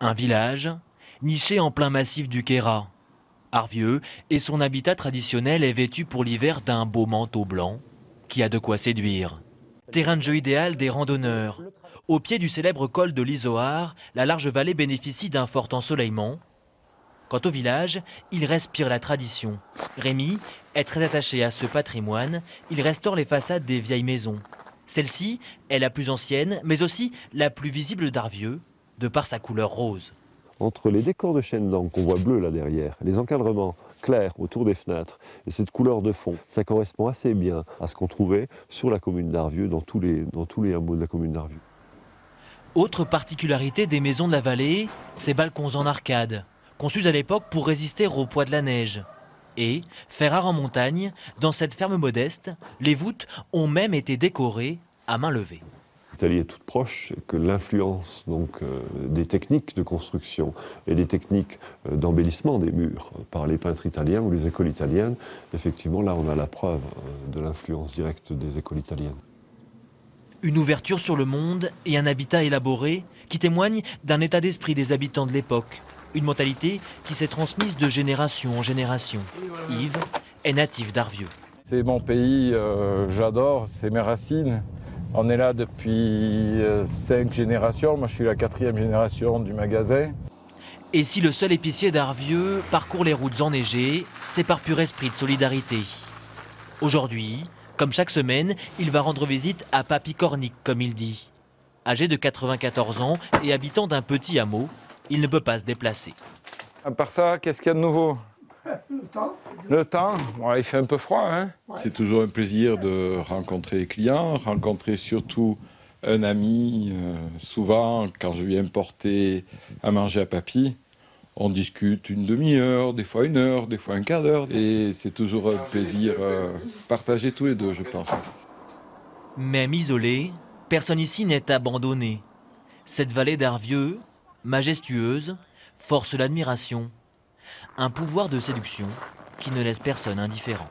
Un village niché en plein massif du Queyras. Arvieux et son habitat traditionnel est vêtu pour l'hiver d'un beau manteau blanc qui a de quoi séduire. Terrain de jeu idéal des randonneurs. Au pied du célèbre col de l'Izoard, la large vallée bénéficie d'un fort ensoleillement. Quant au village, il respire la tradition. Rémi est très attaché à ce patrimoine. Il restaure les façades des vieilles maisons. Celle-ci est la plus ancienne, mais aussi la plus visible d'Arvieux, de par sa couleur rose. Entre les décors de chêne d'Angle qu'on voit bleu là derrière, les encadrements clairs autour des fenêtres et cette couleur de fond, ça correspond assez bien à ce qu'on trouvait sur la commune d'Arvieux, dans tous les hameaux de la commune d'Arvieux. Autre particularité des maisons de la vallée, ces balcons en arcade, conçus à l'époque pour résister au poids de la neige. Et, fait rare en montagne, dans cette ferme modeste, les voûtes ont même été décorées à main levée. L'Italie est toute proche, que l'influence des techniques de construction et des techniques d'embellissement des murs par les peintres italiens ou les écoles italiennes, effectivement là on a la preuve de l'influence directe des écoles italiennes. Une ouverture sur le monde et un habitat élaboré qui témoignent d'un état d'esprit des habitants de l'époque. Une mentalité qui s'est transmise de génération en génération. Yves est natif d'Arvieux. C'est mon pays, j'adore, c'est mes racines. On est là depuis 5 générations, moi je suis la 4e génération du magasin. Et si le seul épicier d'Arvieux parcourt les routes enneigées, c'est par pur esprit de solidarité. Aujourd'hui, comme chaque semaine, il va rendre visite à Papy Cornic, comme il dit. Âgé de 94 ans et habitant d'un petit hameau, il ne peut pas se déplacer. À part ça, qu'est-ce qu'il y a de nouveau ? Le temps. Le temps, ouais, il fait un peu froid, hein ? Ouais. C'est toujours un plaisir de rencontrer les clients, rencontrer surtout un ami. Souvent, quand je viens porter à manger à Papy, on discute une demi-heure, des fois 1 heure, des fois 1/4 d'heure. Et c'est toujours un plaisir partagé tous les deux, je pense. Même isolé, personne ici n'est abandonné. Cette vallée d'Arvieux, majestueuse, force l'admiration. Un pouvoir de séduction qui ne laisse personne indifférent.